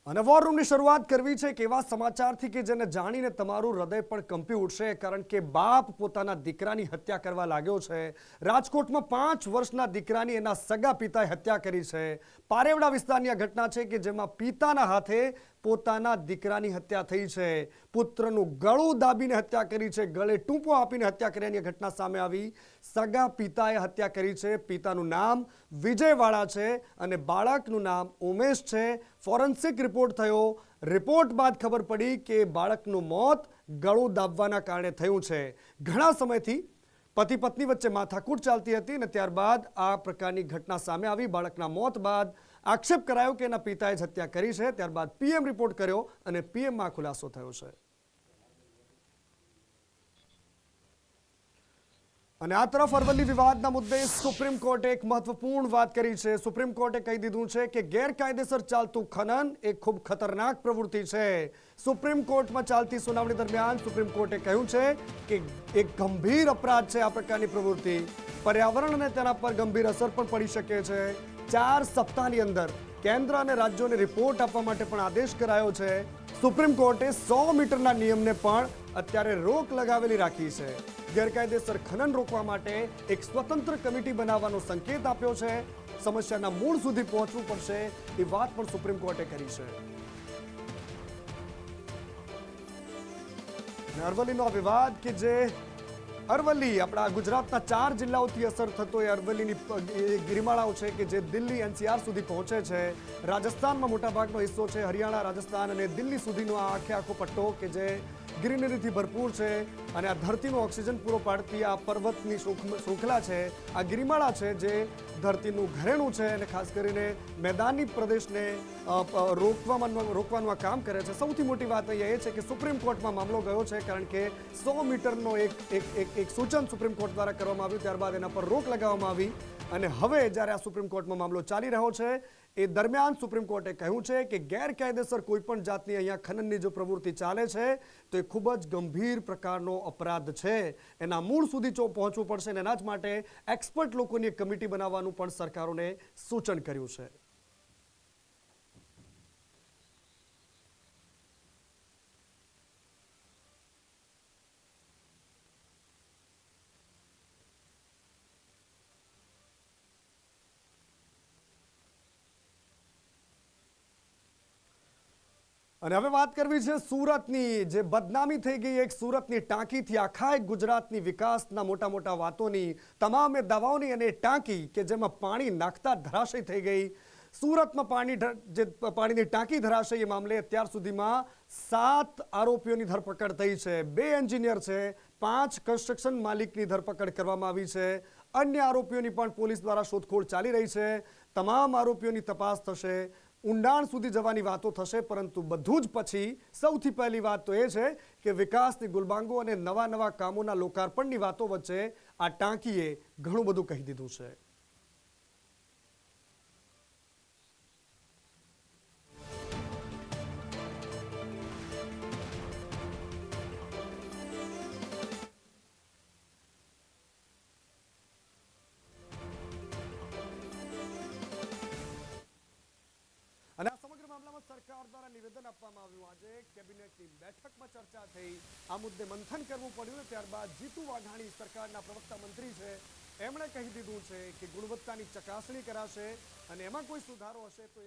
અને વોર રૂમની શરૂઆત કરવી છે કે એવા સમાચારથી કે જેને જાણીને તમારું હૃદય પણ કંપી ઉઠશે, કારણ કે બાપ પોતાના દીકરાની હત્યા કરવા લાગ્યો છે। રાજકોટમાં 5 વર્ષના દીકરાની એના સગા પિતાએ હત્યા કરી છે। પારેવડા વિસ્તારની આ ઘટના છે કે જેમાં પિતાના હાથે પોતાના દીકરાની હત્યા થઈ છે। પુત્રનું ગળું દાબીને હત્યા કરી છે, ગળે ટૂંપો આપીને હત્યા કર્યાની ઘટના સામે આવી। સગા પિતાએ હત્યા કરી છે। પિતાનું નામ વિજયવાળા છે અને બાળકનું નામ ઉમેશ છે। ફોરેન્સિક રિપોર્ટ થયો, રિપોર્ટ બાદ ખબર પડી કે બાળકનું મોત ગળું દાબવાના કારણે થયું છે। ઘણા સમયથી પતિ પત્ની વચ્ચે માથાકૂટ ચાલતી હતી અને ત્યારબાદ આ પ્રકારની ઘટના સામે આવી। બાળકના મોત બાદ આક્ષેપ કરાયો કે એના પિતાએ જ હત્યા કરી છે। ત્યારબાદ પીએમ રિપોર્ટ કર્યો અને પીએમમાં ખુલાસો થયો છે। અને આ તરફ અરવલ્લી વિવાદના મુદ્દે સુપ્રીમ કોર્ટે એક મહત્વપૂર્ણ વાત કરી છે। સુપ્રીમ કોર્ટે કહી દીધું છે કે ગેરકાયદેસર ચાલતું ખનન એ ખૂબ ખતરનાક પ્રવૃત્તિ છે। સુપ્રીમ કોર્ટમાં ચાલતી સુનાવણી દરમિયાન સુપ્રીમ કોર્ટે કહ્યું છે કે એક ગંભીર અપરાધ છે આ પ્રકારની પ્રવૃત્તિ। પર્યાવરણ અને તેના પર ગંભીર અસર પણ પડી શકે છે। 4 સપ્તાહની અંદર કેન્દ્ર અને રાજ્યોને રિપોર્ટ આપવા માટે પણ આદેશ કરાયો છે। સુપ્રીમ કોર્ટે 100 મીટરના નિયમને પણ અત્યારે રોક લગાવેલી રાખી છે। ગેરકાયદેસર ખનન રોકવા માટે એક સ્વતંત્ર કમિટી બનાવવાનો સંકેત આપ્યો છે। સમસ્યાના મૂળ સુધી પહોંચવું પડશે એ વાત પણ સુપ્રીમ કોર્ટે કરી છે। અરવલ્લીનો આ વિવાદ કે જે અરવલ્લી આપણા ગુજરાતના 4 જિલ્લાઓથી અસર થતો એ અરવલ્લીની ગિરિમાળાઓ છે કે જે દિલ્હી એનસીઆર સુધી પહોંચે છે। રાજસ્થાનમાં મોટાભાગનો હિસ્સો છે, હરિયાણા, રાજસ્થાન અને દિલ્હી સુધીનો આ આખો પટ્ટો કે જે ગ્રીનરીથી ભરપૂર છે અને આ ધરતીનો ઓક્સિજન પૂરો પાડતી આ પર્વતની શૃંખલા છે, આ ગિરિમાળા છે જે ધરતીનું ઘરેણું છે અને ખાસ કરીને મેદાની પ્રદેશને રોકવાનું આ કામ કરે છે। સૌથી મોટી વાત અહીંયા એ છે કે સુપ્રીમ કોર્ટમાં મામલો ગયો છે, કારણ કે 100 મીટરનો એક સૂચન સુપ્રીમ કોર્ટ દ્વારા કરવામાં આવ્યું, ત્યારબાદ એના પર રોક લગાવવામાં આવી અને હવે જ્યારે આ સુપ્રીમ કોર્ટમાં મામલો ચાલી રહ્યો છે એ દરમિયાન સુપ્રીમ કોર્ટે કહ્યું છે કે ગેરકાયદેસર કોઈ પણ જાતની અહીંયા ખનનની જો પ્રવૃત્તિ ચાલે છે તો એ ખૂબ જ ગંભીર પ્રકારનો અપરાધ છે। એના મૂળ સુધી પહોંચવું પડશે અને એના જ માટે એક્સપર્ટ લોકોની એક કમિટી બનાવવાનું પણ સરકારોને સૂચન કર્યું છે। અને હવે વાત કરવી છે સુરતની, જે બદનામી થઈ ગઈ એક સુરતની ટાંકીથી આખા એક ગુજરાતની વિકાસના મોટા વાતોની, તમામ દાવાઓની અને ટાંકી કે જેમાં પાણી નાખતા ધરાશય થઈ ગઈ। સુરતમાં પાણીની ટાંકી ધરાશય એ મામલે અત્યાર સુધીમાં 7 આરોપીઓની ધરપકડ થઈ છે। 2 એન્જિનિયર છે, 5 કન્સ્ટ્રક્શન માલિકની ધરપકડ કરવામાં આવી છે। અન્ય આરોપીઓની પણ પોલીસ દ્વારા શોધખોળ ચાલી રહી છે। તમામ આરોપીઓની તપાસ થશે, ઊંડાણ સુધી જવાની વાતો થશે, પરંતુ બધું જ પછી સૌથી પહેલી વાત તો એ છે કે વિકાસની ગુલબાંગો અને નવા કામોના લોકાર્પણની વાતો વચ્ચે આ ટાંકીએ ઘણું બધું કહી દીધું છે। અને આ સમગ્ર મામલામાં સરકાર દ્વારા નિવેદન આપવામાં આવ્યું। આજે કેબિનેટની બેઠકમાં ચર્ચા થઈ, આ મુદ્દે મંથન કરવું પડ્યું। ત્યારબાદ જીતુ વાઘાણી સરકારના પ્રવક્તા મંત્રી છે, એમણે કહી દીધું છે કે ગુણવત્તાની ચકાસણી કરાશે અને એમાં કોઈ સુધારો હશે તો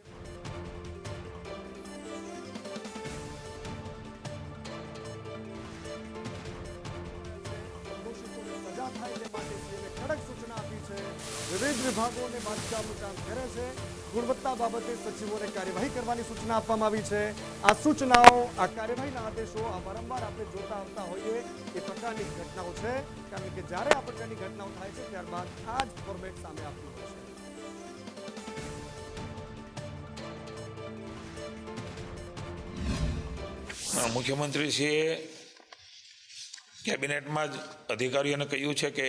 સજા થાય તે માટે કડક સૂચના આપી છે। વિવિધ વિભાગોને બાંધકામનું કામ કરે છે, ગુણવત્તા બાબતે સચિવોને કાર્યવાહી કરવાની સૂચના આપવામાં આવી છે। આ સૂચનાઓ, આ કાર્યવાહીના આદેશો આ વારંવાર આપણે જોતા આવતા હોઈએ એ પ્રકારની ઘટનાઓ છે, કારણ કે જ્યારે આ પ્રકારની ઘટનાઓ થાય છે ત્યારબાદ આ જ ફોર્મેટ સામે આવતું હોય છે। મુખ્યમંત્રીશ્રીએ કેબિનેટમાં જ અધિકારીઓને કહ્યું છે કે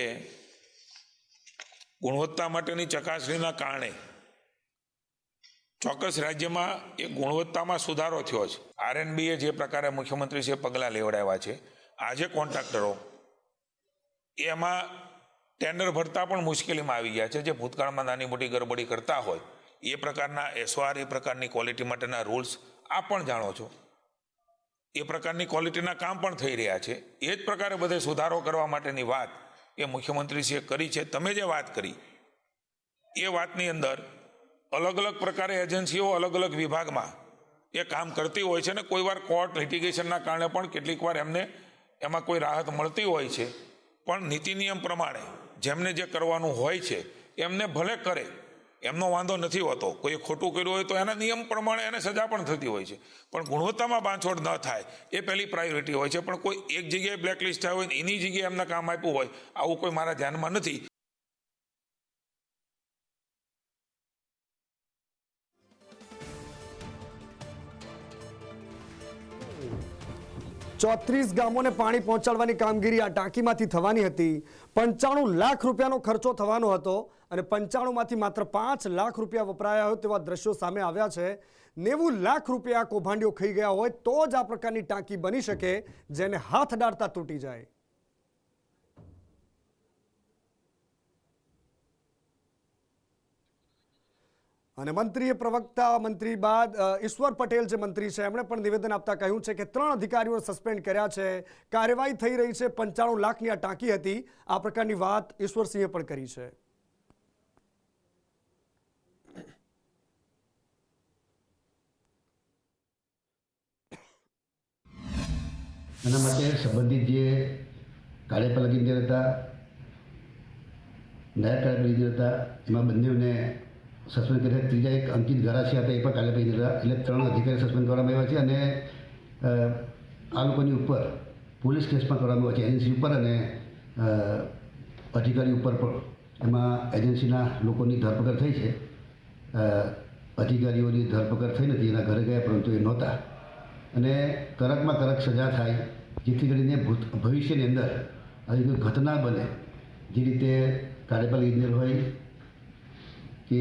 ગુણવત્તા માટેની ચકાસણીના કારણે ચોક્કસ રાજ્યમાં એ ગુણવત્તામાં સુધારો થયો છે। આરએનબીએ જે પ્રકારે મુખ્યમંત્રીશ્રીએ પગલાં લેવડાવ્યા છે, આજે કોન્ટ્રાક્ટરો એમાં ટેન્ડર ભરતા પણ મુશ્કેલીમાં આવી ગયા છે। જે ભૂતકાળમાં નાની મોટી ગરબડી કરતા હોય એ પ્રકારના એસઓઆર, એ પ્રકારની ક્વોલિટી માટેના રૂલ્સ આપ પણ જાણો છો એ પ્રકારની ક્વોલિટીના કામ પણ થઈ રહ્યા છે. એ જ પ્રકારે બધે સુધારો કરવા માટેની વાત એ મુખ્યમંત્રીશ્રીએ કરી છે. તમે જે વાત કરી એ વાતની અંદર અલગ અલગ પ્રકારે એજન્સીઓ અલગ અલગ વિભાગમાં એ કામ કરતી હોય છે ને કોઈ વાર કોર્ટ લિટિગેશનના કારણે પણ કેટલીક વાર એમને એમાં કોઈ રાહત મળતી હોય છે. પણ નીતિ નિયમ પ્રમાણે જેમને જે કરવાનું હોય છે એમને ભલે કરે, એમનો વાંધો નથી હોતો. કોઈ ખોટું કર્યું હોય તો એના નિયમ પ્રમાણે એને સજા પણ થતી હોય છે. પણ ગુણવત્તામાં બાંધછોડ ન થાય એ પહેલી પ્રાયોરિટી હોય છે. પણ કોઈ એક જગ્યાએ બ્લેકલિસ્ટ થયા હોય ને એની જગ્યાએ એમને કામ આપ્યું હોય, આવું કોઈ મારા ધ્યાનમાં નથી. ચોત્રીસ ગામોને પાણી પહોંચાડવાની કામગીરી આ ટાંકીમાંથી થવાની હતી. 95 લાખ રૂપિયાનો ખર્ચો થવાનો હતો અને 95માંથી માત્ર 5 લાખ રૂપિયા વપરાયા હોય તેવા દ્રશ્યો સામે આવ્યા છે. 90 લાખ રૂપિયા કૌભાંડીઓ ખાઈ ગયા હોય તો જ આ પ્રકારની ટાંકી બની શકે જેને હાથ અડાડતા તૂટી જાય. અને મંત્રીએ પ્રવક્તા મંત્રી બાદ ઈશ્વર પટેલ જે મંત્રી છે એમણે પણ નિવેદન આપતા કહ્યું છે કે 3 અધિકારીઓને સસ્પેન્ડ કર્યા છે, કાર્યવાહી થઈ રહી છે. 95 લાખની આ ટાંકી હતી. આ પ્રકારની વાત ઈશ્વરસિંહે પણ કરી છે. એના માટે સંબંધિત જે કાર્યપાલક ઇજનેર હતા, નાયબ કાર્યપાલક ઇજનેર હતા, એમાં બંનેને સસ્પેન્ડ કર્યા. ત્રીજા એક અંકિત ગરાસિયા હતા, એ પણ કાર્યપાલક ઇજનેર હતા. એટલે 3 અધિકારી સસ્પેન્ડ કરવામાં આવ્યા છે. અને આ લોકોની ઉપર પોલીસ કેસ પણ કરવામાં આવ્યો છે, એજન્સી ઉપર અને અધિકારી ઉપર પણ. એમાં એજન્સીના લોકોની ધરપકડ થઈ છે. અધિકારીઓની ધરપકડ થઈ નથી, એના ઘરે ગયા પરંતુ એ નહોતા. અને કડકમાં કડક સજા થાય જેથી કરીને ભવિષ્યની અંદર આવી કોઈ ઘટના બને. જે રીતે કાર્યપાલક ઇજનેર હોય કે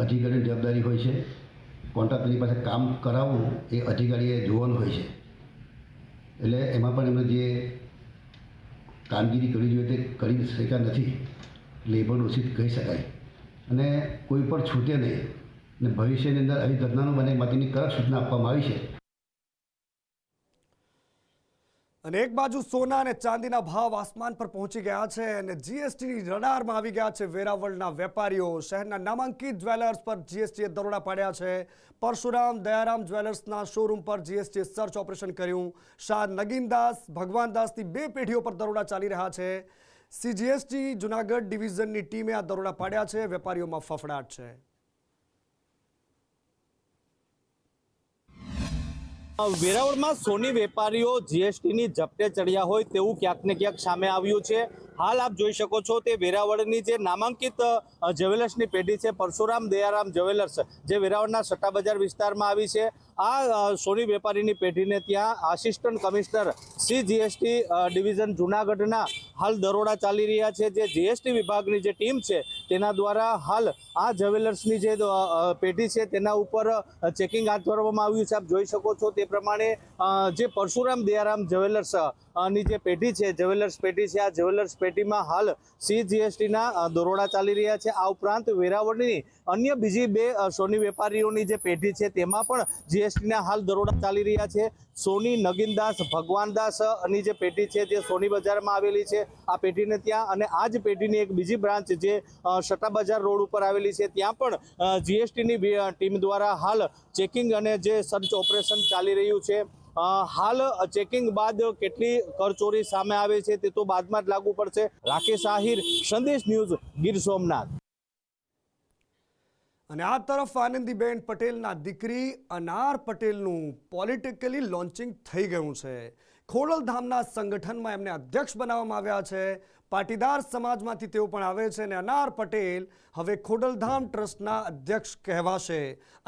અધિકારીની જવાબદારી હોય છે, કોન્ટ્રાક્ટરની પાસે કામ કરાવવું એ અધિકારીએ જોવાનું હોય છે. એટલે એમાં પણ એમણે જે કામગીરી કરવી જોઈએ તે કરી શક્યા નથી. એટલે એ પણ દોષિત કહી શકાય. અને કોઈ પણ છૂટે નહીં અને ભવિષ્યની અંદર આવી ઘટનાનો બને માટેની કડક સૂચના આપવામાં આવી છે. અને એક બાજુ સોના અને ચાંદીના ભાવ આસમાન પર પહોંચી ગયા છે અને જીએસટીની રડારમાં આવી ગયા છે વેરાવળના વેપારીઓ. શહેરના નામાંકિત જ્વેલર્સ પર જીએસટીએ દરોડા પાડ્યા છે. પરશુરામ દયારામ જ્વેલર્સના શોરૂમ પર જીએસટીએ સર્ચ ઓપરેશન કર્યું. શાહ નગીનદાસ ભગવાનદાસની 2 પેઢીઓ પર દરોડા ચાલી રહ્યા છે. સીજીએસટી જુનાગઢ ડિવિઝનની ટીમે આ દરોડા પાડ્યા છે. વેપારીઓમાં ફફડાટ છે. વેરાવળમાં સોની વેપારીઓ જીએસટીની ઝપટે ચડ્યા હોય તેવું ક્યાંક ને ક્યાંક સામે આવ્યું છે. હાલ આપ જોઈ શકો છો તે વેરાવળની જે નામાંકિત જ્વેલર્સની પેઢી છે પરશુરામ દયારામ જ્વેલર્સ, જે વેરાવળના સટ્ટા બજાર વિસ્તારમાં આવી છે. આ સોની વેપારીની પેઢીને ત્યાં આસિસ્ટન્ટ કમિશનર સીજીએસટી ડિવિઝન જુનાગઢના હાલ દરોડા ચાલી રહ્યા છે. જે જીએસટી વિભાગની જે ટીમ છે તેના દ્વારા હાલ આ જ્વેલર્સની જે પેઢી છે તેના ઉપર ચેકિંગ હાથ ધરવામાં આવ્યું છે. આપ જોઈ શકો છો તે પ્રમાણે જે પરશુરામ દયારામ જ્વેલર્સ ની જે પેઢી છે, જ્વેલર્સ પેઢી છે, આ જ્વેલર્સ પેઢીમાં હાલ સીજીએસટીના દરોડા ચાલી રહ્યા છે. આ ઉપરાંત વેરાવળની અન્ય બીજી 2 સોની વેપારીઓની જે પેઢી છે તેમાં પણ જીએસટીના હાલ દરોડા ચાલી રહ્યા છે. સોની નગીનદાસ ભગવાનદાસ ની જે પેઢી છે જે સોની બજારમાં આવેલી છે, આ પેઢીને ત્યાં અને આ જ પેઢીની એક બીજી બ્રાન્ચ જે સટ્ટા બજાર રોડ ઉપર આવેલી છે ત્યાં પણ જીએસટીની ટીમ દ્વારા હાલ ચેકિંગ અને જે સર્ચ ઓપરેશન ચાલી રહ્યું છે. હાલ ચેકિંગ બાદ કેટલી કરચોરી સામે આવે છે તે તો બાદમાં જ લાગુ પડશે. રાકેશ આહિર, સંદેશ ન્યૂઝ, ગીર સોમનાથ. અને આ તરફ આનંદીબેન પટેલના દીકરી અનાર પટેલનું પોલિટિકલી લોન્ચિંગ થઈ ગયું છે. ખોડલધામના સંગઠનમાં એમને અધ્યક્ષ બનાવવામાં આવ્યા છે. પાટીદાર સમાજમાંથી તેઓ પણ આવે છે અને અનાર પટેલ હવે ખોડલધામ ટ્રસ્ટના અધ્યક્ષ કહેવાશે.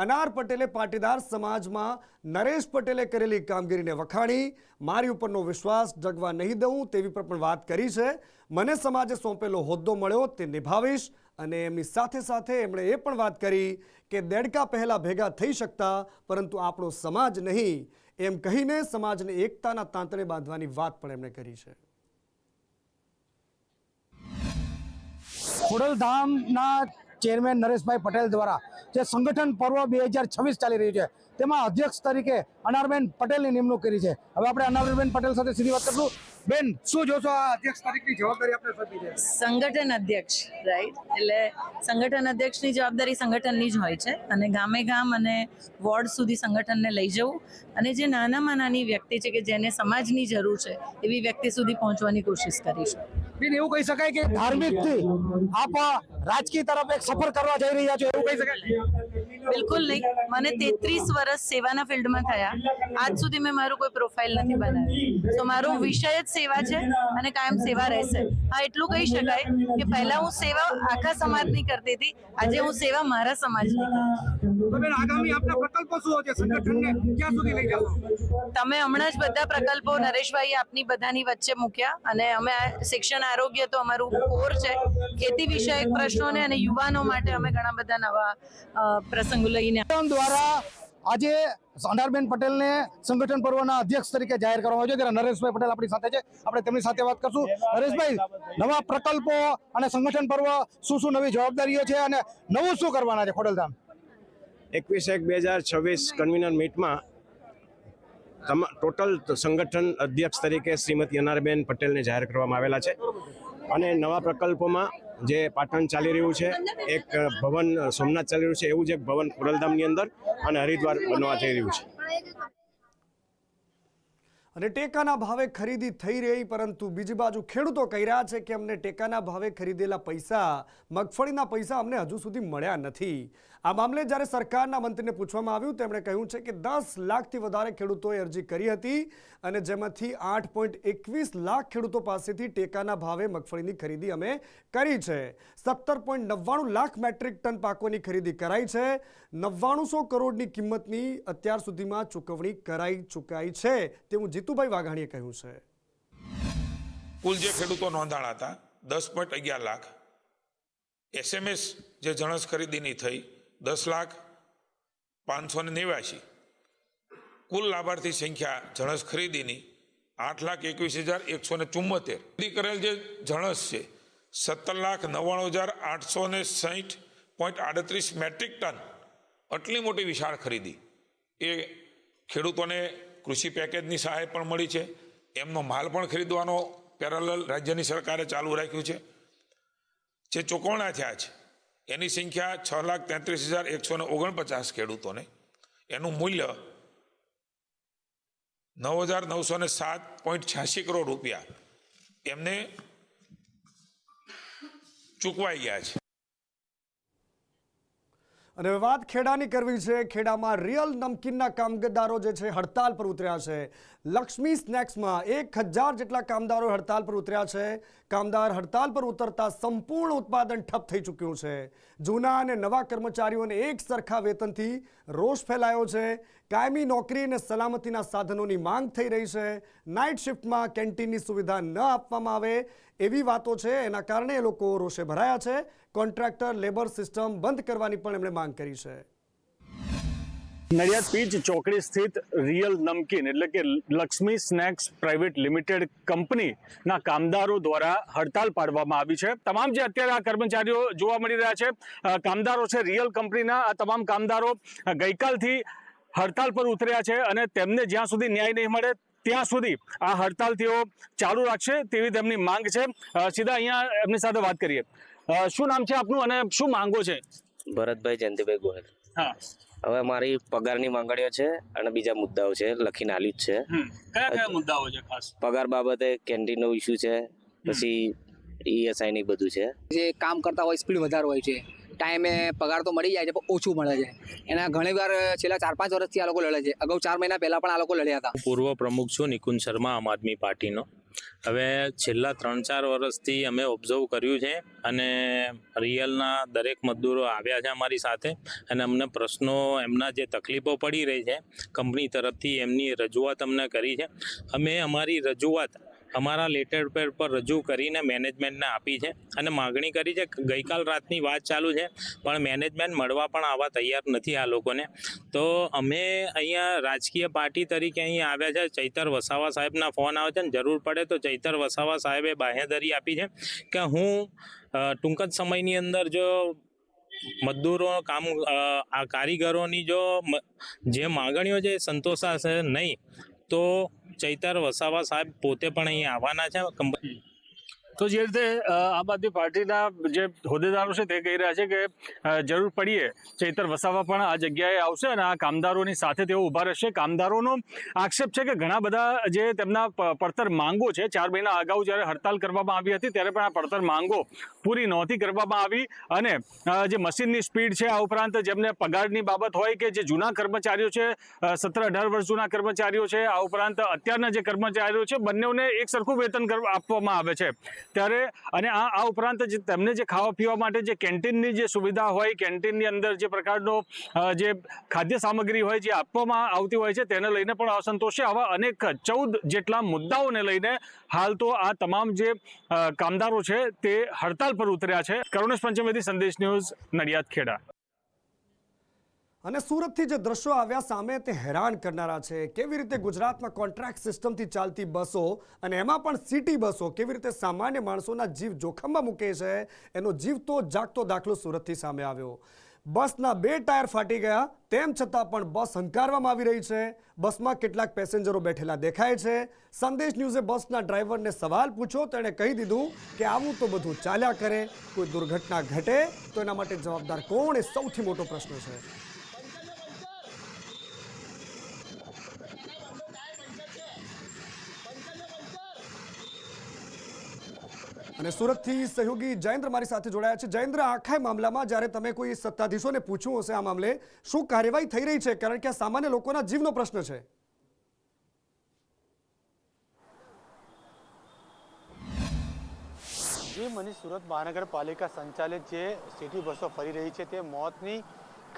અનાર પટેલે પાટીદાર સમાજમાં નરેશ પટેલે કરેલી કામગીરીને વખાણી. મારી ઉપરનો વિશ્વાસ જગવા નહીં દઉં તેવી પર પણ વાત કરી છે. મને સમાજે સોંપેલો હોદ્દો મળ્યો તે નિભાવીશ. અને એમની સાથે સાથે એમણે એ પણ વાત કરી કે દેડકા પહેલાં ભેગા થઈ શકતા પરંતુ આપણો સમાજ નહીં એમ કહીને સમાજને એકતાના તાંતણે બાંધવાની વાત પણ એમણે કરી છે. ખોડલધામના ચેરમેન નરેશભાઈ પટેલ દ્વારા જે સંગઠન પર્વ 2026 ચાલી રહ્યું છે તેમાં અધ્યક્ષ તરીકે અનારબેન પટેલની નિમણૂક કરી છે. હવે આપણે અનારબેન પટેલ સાથે સીધી વાત કરશું. બેન, શું જોશો આ અધ્યક્ષ તરીકેની જવાબદારી આપણે સોંપી છે? સંગઠન અધ્યક્ષ, રાઈટ, એટલે સંગઠન અધ્યક્ષની જવાબદારી સંગઠનની જ હોય છે અને ગામે ગામ અને વોર્ડ સુધી સંગઠનને લઈ જવું અને જે નાનામાં નાની વ્યક્તિ છે કે જેને સમાજની જરૂર છે એવી વ્યક્તિ સુધી પહોંચવાની કોશિશ કરીશું. બેન, એવું કહી શકાય કે ધાર્મિકથી આપ રાજકીય તરફ એક સફર કરવા જઈ રહ્યા છો, એવું કહી શકાય? બિલકુલ નહીં. મને 33 વર્ષ સેવાના ફિલ્ડમાં થયા. આજ સુધી મેં મારું કોઈ પ્રોફાઇલ નથી બનાવ્યું. તો મારો વિષય જ સેવા છે અને કાયમ સેવા રહેશે. હા, એટલું કહી શકાય કે પહેલા હું સેવા આખા સમાજની કરતી હતી, આજે હું સેવા મારા સમાજની કરું. તો બેન, આગામી આપના પ્રકલ્પો શું છે? સંગઠનને ક્યાં સુધી લઈ જશો? તમે હમણાં જ બધા પ્રકલ્પો નરેશભાઈ આપની બધાની વચ્ચે મૂક્યા અને અમે શિક્ષણ આરોગ્ય તો અમારું કોર છે. ખેતી વિષયક પ્રશ્નોને અને યુવાનો માટે અમે ઘણા બધા નવા પ્રસંગો લઈને દ્વારા આજે અનારબેન પટેલને સંગઠન પર્વના અધ્યક્ષ તરીકે જાહેર કરવામાં આવ્યો છે. ત્યારે નરેશભાઈ પટેલ આપણી સાથે છે, આપણે તેમની સાથે વાત કરશું. નરેશભાઈ, નવા પ્રકલ્પો અને સંગઠન પર્વ, શું નવી જવાબદારીઓ છે અને નવું શું કરવાના છે ખોડલધામ? 21/1/2026 કન્વીનર મીટમાં ટોટલ સંગઠન અધ્યક્ષ તરીકે શ્રીમતી અનારબેન પટેલને જાહેર કરવામાં આવેલા છે અને નવા પ્રકલ્પોમાં જે પાટણ ચાલી રહ્યું છે, એક ભવન સોમનાથ ચાલી રહ્યું છે, એવું જ એક ભવન ખોડલધામની અંદર અને હરિદ્વાર બનવા જઈ રહ્યું છે. અને ટેકાના ભાવે ખરીદી થઈ રહી, પરંતુ બીજી બાજુ ખેડૂતો કહી રહ્યા છે કે અમને ટેકાના ભાવે ખરીદેલા પૈસા, મગફળીના પૈસા અમને હજુ સુધી મળ્યા નથી. આ મામલે જ્યારે સરકારના મંત્રીને પૂછવામાં આવ્યું, તેમણે કહ્યું છે કે 10 લાખથી વધારે ખેડૂતોએ અરજી કરી હતી અને જેમાંથી 8.21 લાખ ખેડૂતો પાસેથી ટેકાના ભાવે મગફળીની ખરીદી અમે કરી છે. 17.99 લાખ મેટ્રિક ટન પાકોની ખરીદી કરાઈ છે. 9900 કરોડની કિંમતની અત્યાર સુધીમાં ચૂકવણી કરાઈ ચૂકાઈ છે તેવું જીતુભાઈ વાઘાણીએ કહ્યું છે. કુલ જે ખેડૂતો નોંધાણા હતા 10.11 લાખ. SMS જે જણસ ખરીદીની થઈ 10,589,000. કુલ લાભાર્થી સંખ્યા જણસ ખરીદીની 8,21,174. ખરીદી કરેલ જે જણસ છે 17,99,860.38 મેટ્રિક ટન. આટલી મોટી વિશાળ ખરીદી એ ખેડૂતોને કૃષિ પેકેજની સહાય પણ મળી છે. એમનો માલ પણ ખરીદવાનો પેરેલલ રાજ્યની સરકારે ચાલુ રાખ્યું છે. જે ચૂકવણા થયા છે એની સંખ્યા 6,33,149 ખેડૂતોને. એનું મૂલ્ય 9,907.86 કરોડ રૂપિયા એમને ચૂકવાઈ ગયા છે. અને વાત ખેડાની કરવી છે. ખેડામાં રિયલ નમકીનના કામદારો જે છે હડતાલ પર ઉતર્યા છે. લક્ષ્મી સ્નેક્સમાં 1000 જેટલા કામદારો હડતાલ પર ઉતર્યા છે. કામદાર હડતાલ પર ઉતરતા સંપૂર્ણ ઉત્પાદન ઠપ થઈ ચૂક્યું છે. જૂના અને નવા કર્મચારીઓને એક સરખા વેતનથી રોષ ફેલાયો છે. કાયમી નોકરી અને સલામતીના સાધનોની માંગ થઈ રહી છે. નાઇટ શિફ્ટમાં કેન્ટીનની સુવિધા ન આપવામાં આવે એવી વાતો છે. એના કારણે એ લોકો રોષે ભરાયા છે. કોન્ટ્રાક્ટર લેબર સિસ્ટમ બંધ કરવાની પણ એમણે માંગ કરી છે. નડિયાદ પીચ ચોકડી સ્થિત રિયલ નમકીન એટલે કે લક્ષ્મી સ્નેક્સ પ્રાઇવેટ લિમિટેડ કંપનીના કામદારો દ્વારા હડતાલ પાડવામાં આવી છે. તમામ જે અત્યારે આ કર્મચારીઓ જોવા મળી રહ્યા છે કામદારો છે રિયલ કંપનીના, આ તમામ કામદારો ગઈકાલથી હડતાલ પર ઉતર્યા છે અને તેમને જ્યાં સુધી ન્યાય નહીં મળે ત્યાં સુધી આ હડતાલ તેઓ ચાલુ રાખશે તેવી તેમની માંગ છે. સીધા અહીંયા એમની સાથે વાત કરીએ. શું નામ છે આપનું અને શું માંગો છે? ભરતભાઈ જયંતિભાઈ ગોહેલ. હા, હવે મારી પગારની માંગણીઓ છે અને બીજા મુદ્દાઓ છે, લખીને આલ્યું જ છે. કયા કયા મુદ્દાઓ છે ખાસ? પગાર બાબતે કેન્ટીનનો ઇસ્યુ છે, પછી ESI ની બધું છે. જે કામ કરતા હોય સ્પીડ વધારે હોય છે, ટાઈમે પગાર તો મળી જાય છે પણ ઓછું મળે છે. એના ઘણી વાર છેલ્લા 4-5 વર્ષથી આ લોકો લડે છે. અગાઉ 4 મહિના પહેલા પણ આ લોકો લડ્યા હતા. પૂર્વ પ્રમુખ છું નિકુંજ શર્મા, આમ આદમી પાર્ટીનો. હવે છેલ્લા 3-4 વર્ષથી અમે ઓબ્ઝર્વ કર્યું છે અને રિયલના દરેક મજદૂરો આવ્યા છે અમારી સાથે અને અમને પ્રશ્નો, એમના જે તકલીફો પડી રહી છે કંપની તરફથી એમની રજૂઆત અમને કરી છે. અમે અમારી રજૂઆત અમારા લેટર પેડ પર રજૂ કરીને મેનેજમેન્ટને આપી છે અને માગણી કરી છે. ગઈકાલ રાતની વાત ચાલુ છે પણ મેનેજમેન્ટ મળવા પણ આવવા તૈયાર નથી આ લોકોને. તો અમે અહીંયા રાજકીય પાર્ટી તરીકે અહીંયા આવ્યા છે. ચૈતર વસાવા સાહેબના ફોન આવે છે અને જરૂર પડે તો ચૈતર વસાવા સાહેબે બાહેંધરી આપી છે કે હું ટૂંક જ સમયની અંદર જો મજદૂરો આ કારીગરોની જે માગણીઓ છે એ સંતોષાશે નહીં તો ચૈતર વસાવા સાહેબ પોતે પણ અહીં આવવાના છે. તો જે રીતે આમ આદમી પાર્ટીના જે હોદ્દેદારો છે તે કહી રહ્યા છે કે જરૂર પડીએ ચૈતર વસાવા પણ આ જગ્યાએ આવશે અને આ કામદારોની સાથે તેઓ ઊભા રહેશે. કામદારોનો આક્ષેપ છે કે ઘણા બધા જે તેમના પડતર માંગો છે 4 મહિના અગાઉ જ્યારે હડતાલ કરવામાં આવી હતી ત્યારે પણ આ પડતર માંગો પૂરી નહોતી કરવામાં આવી અને જે મશીનની સ્પીડ છે આ ઉપરાંત જેમને પગારની બાબત હોય કે જે જૂના કર્મચારીઓ છે 17-18 વર્ષ જૂના કર્મચારીઓ છે આ ઉપરાંત અત્યારના જે કર્મચારીઓ છે બંનેઓને એક સરખું વેતન આપવામાં આવે છે ત્યારે અને આ ઉપરાંત તેમને જે ખાવા પીવા માટે જે કેન્ટીનની જે સુવિધા હોય કેન્ટીનની અંદર જે પ્રકારનો જે ખાદ્ય સામગ્રી હોય જે આપવામાં આવતી હોય છે તેને લઈને પણ અસંતોષ છે. આવા અનેક 14 જેટલા મુદ્દાઓને લઈને હાલ તો આ તમામ જે કામદારો છે તે હડતાલ પર ઉતર્યા છે. કરુણેશ પંચમેદી, સંદેશ ન્યૂઝ, નડિયાદ ખેડા. અને સુરતથી જે દ્રશ્યો આવ્યા સામે તે હેરાન કરનારા છે. કેવી રીતે ગુજરાતમાં કોન્ટ્રાક્ટ સિસ્ટમથી ચાલતી બસો અને એમાં પણ સિટી બસો કેવી રીતે સામાન્ય માણસોના જીવ જોખમમાં મૂકે છે એનો જીવતો જાગતો દાખલો સુરતથી સામે આવ્યો. બસના 2 ટાયર ફાટી ગયા તેમ છતાં પણ બસ હંકારવામાં આવી રહી છે. બસમાં કેટલાક પેસેન્જરો બેઠેલા દેખાય છે. સંદેશ ન્યૂઝે બસના ડ્રાઈવરને સવાલ પૂછ્યો તો એણે કહી દીધું કે આવું તો બધું ચાલ્યા કરે, કોઈ દુર્ઘટના ઘટે તો એના માટે જવાબદાર કોણ એ સૌથી મોટો પ્રશ્ન છે. અને સુરતથી સહયોગી જયેન્દ્ર મારી સાથે જોડાયા છે. જયેન્દ્ર, આખા મામલામાં જ્યારે તમે કોઈ સત્તાધીશોને પૂછ્યું હશે આ મામલે શું કાર્યવાહી થઈ રહી છે, કારણ કે આ સામાન્ય લોકોના જીવનો પ્રશ્ન છે? જે મને સુરત મહાનગરપાલિકા સંચાલિત જે સિટી બસો ફરી રહી છે તે મોતની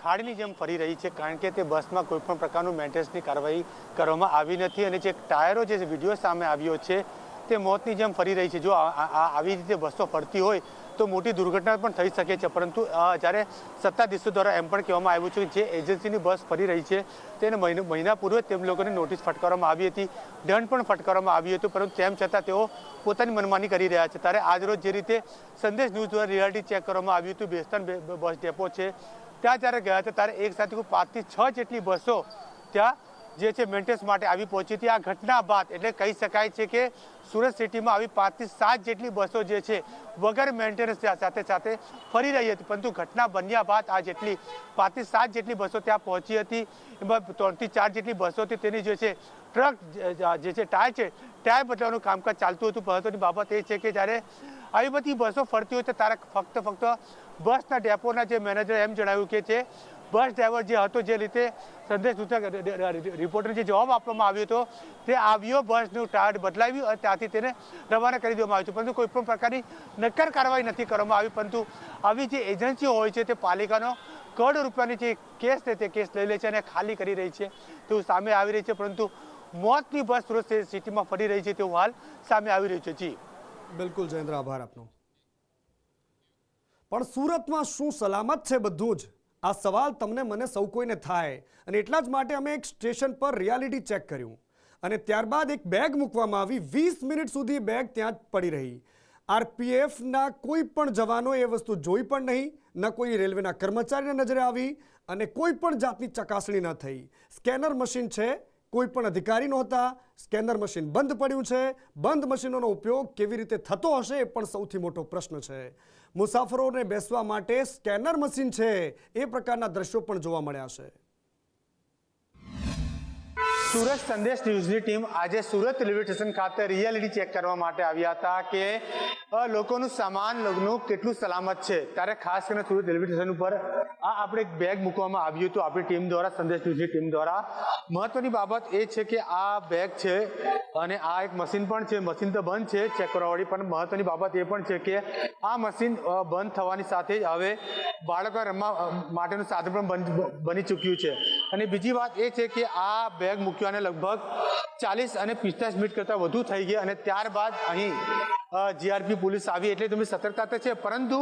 ખાડીની જેમ ફરી રહી છે, કારણ કે તે બસમાં કોઈ પણ પ્રકારનું મેન્ટેનન્સની કાર્યવાહી કરવામાં આવી નથી અને જે ટાયરો જે વિડીયો સામે આવ્યો છે તે મોતની જેમ ફરી રહી છે. જો આવી રીતે બસો ફરતી હોય તો મોટી દુર્ઘટના પણ થઈ શકે છે, પરંતુ જ્યારે સત્તાધીશો દ્વારા એમ પણ કહેવામાં આવ્યું છે કે જે એજન્સીની બસ ફરી રહી છે તેને મહિના પૂર્વે તેમ લોકોને નોટિસ ફટકારવામાં આવી હતી, દંડ પણ ફટકારવામાં આવ્યો હતો, પરંતુ તેમ છતાં તેઓ પોતાની મનમાની કરી રહ્યા છે. ત્યારે આજરોજ જે રીતે સંદેશ ન્યૂઝ દ્વારા રિયાલિટી ચેક કરવામાં આવ્યું હતું, બેસ્તાન બસ ડેપો છે ત્યાં જ્યારે ગયા હતા ત્યારે એક સાથે 5 થી 6 જેટલી બસો ત્યાં જે છે મેન્ટેનન્સ માટે આવી પહોંચી હતી. આ ઘટના બાદ એટલે કહી શકાય છે કે સુરત સિટીમાં આવી 5 થી 7 જેટલી બસો જે છે વગર મેન્ટેનન્સ સાથે સાથે ફરી રહી હતી, પરંતુ ઘટના બન્યા બાદ આ જેટલી 5 થી 7 જેટલી બસો ત્યાં પહોંચી હતી. એમાં 3 થી 4 જેટલી બસો હતી તેની જે છે ટ્રક જે છે ટાયર બદલવાનું કામકાજ ચાલતું હતું. મહત્વની બાબત એ છે કે જ્યારે આવી બધી બસો ફરતી હોય તો ત્યારે ફક્ત બસના ડેપોના જે મેનેજરે એમ જણાવ્યું કે છે બસ ડ્રાઈવર જે હતો જે રીતે સંદેશ રિપોર્ટરને જે જવાબ આપવામાં આવ્યો હતો તે આવ્યો, બસનું ટાયર બદલાવ્યું અને ત્યાંથી તેને રવાના કરી દેવામાં આવ્યું હતું, પરંતુ કોઈ પણ પ્રકારની નક્કર કાર્યવાહી નથી કરવામાં આવી. પરંતુ આવી જે એજન્સીઓ હોય છે તે પાલિકાનો કરોડો રૂપિયાની જે કેસ છે તે કેસ લઈ લે છે અને ખાલી કરી રહી છે તેવું સામે આવી રહી છે, પરંતુ મોતની બસ સુરત સિટીમાં ફરી રહી છે તેવું હાલ સામે આવી રહ્યું છે. જી બિલકુલ જયેન્દ્ર, આભાર આપનો. પણ સુરતમાં શું સલામત છે બધું જ? આ સવાલ તમને મને સૌ કોઈને થાય અને એટલા જ માટે અમે એક સ્ટેશન પર રિયાલિટી ચેક કર્યું અને ત્યારબાદ એક બેગ મૂકવામાં આવી. 20 મિનિટ સુધી બેગ ત્યાં જ પડી રહી. આરપીએફના કોઈ પણ જવાનો એ વસ્તુ જોઈ પણ નહીં, ન કોઈ રેલવેના કર્મચારીને નજરે આવી અને કોઈ પણ જાતની ચકાસણી ન થઈ. સ્કેનર મશીન છે, કોઈ પણ અધિકારી નહોતા. સ્કેનર મશીન બંધ પડ્યું છે. બંધ મશીનોનો ઉપયોગ કેવી રીતે થતો હશે એ પણ સૌથી મોટો પ્રશ્ન છે. મુસાફરોને બેસવા માટે સ્કેનર મશીન છે એ પ્રકારના દ્રશ્યો પણ જોવા મળ્યા છે. સુરત સંદેશ ન્યૂઝની ટીમ આજે સુરત રેલવે સ્ટેશન ખાતે રિયાલિટી ચેક કરવા માટે આવ્યા હતા કે લોકોનું સામાનનું કેટલું સલામત છે. ત્યારે ખાસ કરીને સુરત રેલવે સ્ટેશન ઉપર આપણે એક બેગ મૂકવામાં આવ્યું હતું આપણી ટીમ દ્વારા, સંદેશ ન્યૂઝની ટીમ દ્વારા. મહત્વની બાબત એ છે કે આ બેગ છે અને આ એક મશીન પણ છે. મશીન તો બંધ છે ચેક કરવાવાળી, પણ મહત્વની બાબત એ પણ છે કે આ મશીન બંધ થવાની સાથે જ હવે બાળકો રમવા માટેનું સાધન પણ બની ચૂક્યું છે. અને બીજી વાત એ છે કે આ બેગ મૂક્યાને લગભગ 40 અને 45 મિનિટ કરતાં વધુ થઈ ગયા અને ત્યારબાદ અહીં જીઆરપી પોલીસ આવી એટલે તેમની સતર્કતા તો છે, પરંતુ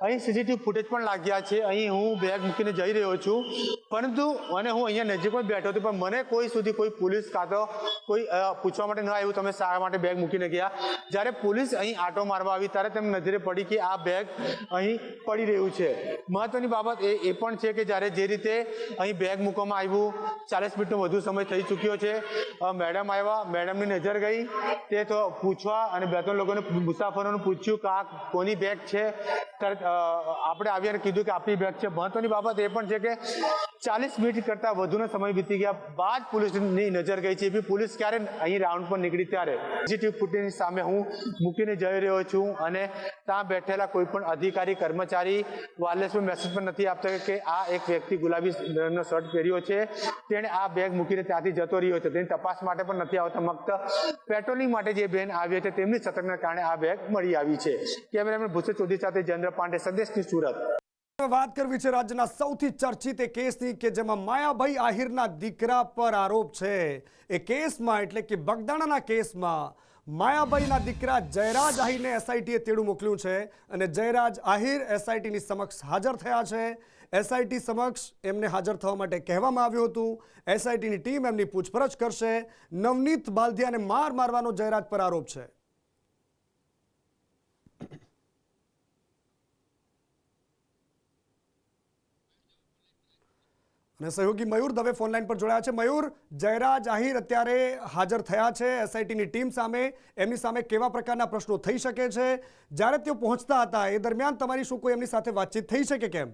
અહીં સીસીટીવી ફૂટેજ પણ લાગ્યા છે. અહીં હું બેગ મૂકીને જઈ રહ્યો છું, પરંતુ અને હું અહીંયા નજીકમાં બેઠો હતો, પણ મને કોઈ સુધી કોઈ પોલીસ કાં તો કોઈ પૂછવા માટે ન આવ્યું તમે શા માટે બેગ મૂકીને ગયા. જ્યારે પોલીસ અહીં આંટો મારવા આવી ત્યારે તેમને નજરે પડી કે આ બેગ અહીં પડી રહ્યું છે. મહત્વની બાબત એ પણ છે કે જ્યારે જે રીતે અહીં બેગ મૂકવામાં આવ્યું 40 મિનિટનો વધુ સમય થઈ ચૂક્યો છે. મેડમ આવ્યા, મેડમની નજર ગઈ તે તો પૂછવા અને 2-3 લોકોને મુસાફરોને પૂછ્યું કે આ કોની બેગ છે. આપણે આવ્યા કીધું કે આપણી બેગ છે. મહત્વની બાબત એ પણ છે કે 40 મિનિટ કરતાં વધુનો સમય વીતી ગયા બાદ પોલીસની નજર ગઈ છે. એવી પોલીસ ક્યારે અહીં રાઉન્ડ પર નીકળી ત્યારે સીસીટીવી ફૂટેજની સામે હું મૂકીને જઈ રહ્યો છું અને ત્યાં બેઠેલા કોઈ પણ અધિકારી કર્મચારી વાયરલેસમાં મેસેજ પણ નથી આપતા કે આ એક વ્યક્તિ ગુલાબી રંગનો શર્ટ પહેર્યો છે, તેણે આ બેગ મૂકીને ત્યાંથી જતો રહ્યો છે. તેની તપાસ માટે પણ નથી આવતા. ફક્ત પેટ્રોલિંગ માટે જે બેન આવી છે તેમની સતર્કતાના કારણે આ બેગ મળી આવી છે. કેમેરામેન ભૂષણ ચૌધરી સાથે જયેન્દ્ર પાંડે, સંદેશની સુરત. વાત કરવી છે રાજ્યના સૌથી ચર્ચિત એ કેસની કે જેમાં માયાભાઈ આહિરના દીકરા પર આરોપ છે. એ કેસમાં એટલે કે બગદાણાના કેસમાં માયાભાઈના દીકરા જયરાજ આહિરને એસઆઈટીએ તેડું મોકલ્યું છે અને જયરાજ આહિર એસઆઈટીની સમક્ષ હાજર થયા છે. એસઆઈટી સમક્ષ એમને હાજર થવા માટે કહેવામાં આવ્યું હતું. એસઆઈટીની ટીમ એમની પૂછપરછ કરશે. નવનીત બાલદિયાને મારવાનો જયરાજ પર આરોપ છે. અને સહયોગી મયુર દવે ફોનલાઈન પર જોડાયા છે. મયુર, જયરાજ આહિર અત્યારે હાજર થયા છે એસઆઈટીની ટીમ સામે. એમની સામે કેવા પ્રકારના પ્રશ્નો થઈ શકે છે? જ્યારે તેઓ પહોંચતા હતા એ દરમિયાન તમારી શું કોઈ એમની સાથે વાતચીત થઈ છે કે કેમ?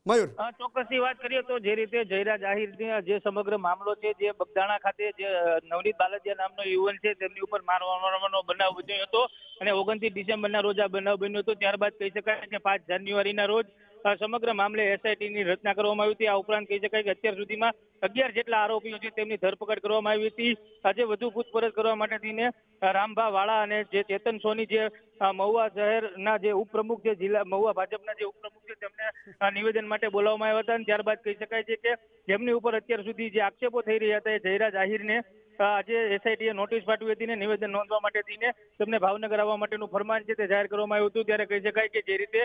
મયુર, ચોક્કસની વાત કરીએ તો જે રીતે જયરાજ આહિરના જે સમગ્ર મામલો છે, જે બગદાણા ખાતે જે નવનીત બાલદિયા નામનો યુવાન છે તેમની ઉપર મારવાનો બનાવ બન્યો હતો અને 29 ડિસેમ્બરના રોજ આ બનાવ બન્યો હતો. ત્યારબાદ કહી શકાય કે 5 જાન્યુઆરીના રોજ સમગ્ર મામલે એસઆઈટીની રચના કરવામાં આવી હતી. આ ઉપરાંત કહી શકાય કે અત્યાર સુધીમાં 11 જેટલા આરોપીઓ છે તેમની ધરપકડ કરવામાં આવી હતી. આજે વધુ પૂછપરછ કરવા માટે થઈને રામભા વાળા અને જે ચેતન સોની જે મહુવા શહેરના જે ઉપપ્રમુખ છે, જિલ્લા મહુવા ભાજપના જે ઉપપ્રમુખ છે, તેમને નિવેદન માટે બોલાવવામાં આવ્યા હતા. અને ત્યારબાદ કહી શકાય છે કે જેમની ઉપર અત્યાર સુધી જે આક્ષેપો થઈ રહ્યા હતા એ જયરાજ આહિરને આજે એસઆઈટીએ નોટિસ પાઠવી હતી ને નિવેદન નોંધવા માટે થઈને તેમને ભાવનગર આવવા માટેનું ફરમાન છે તે જાહેર કરવામાં આવ્યું હતું. ત્યારે કહી શકાય કે જે રીતે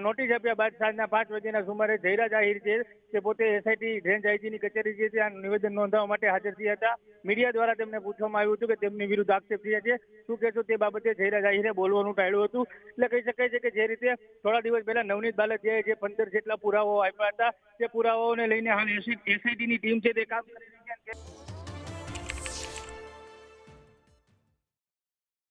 નોટિસ આપ્યા બાદ સાંજના 5 વાગ્યાના સુમારે જયરાજ આહિર છે તે પોતે એસઆઈટી રેન્જ આઈજીની કચેરી છે ત્યાં નિવેદન નોંધવા માટે હાજર થયા હતા. મીડિયા દ્વારા તેમને પૂછવામાં આવ્યું હતું કે તેમની વિરુદ્ધ આક્ષેપ થયા છે, શું કહેશો તે બાબતે જયરાજ આહિરે બોલવાનું ટાળ્યું હતું. એટલે કહી શકાય છે કે જે રીતે થોડા દિવસ પહેલા નવનીત બાલદિયાએ જે 15 જેટલા પુરાવાઓ આપ્યા હતા તે પુરાવાઓને લઈને હાલ એસઆઈટીની ટીમ છે તે કામ કરી રહી છે.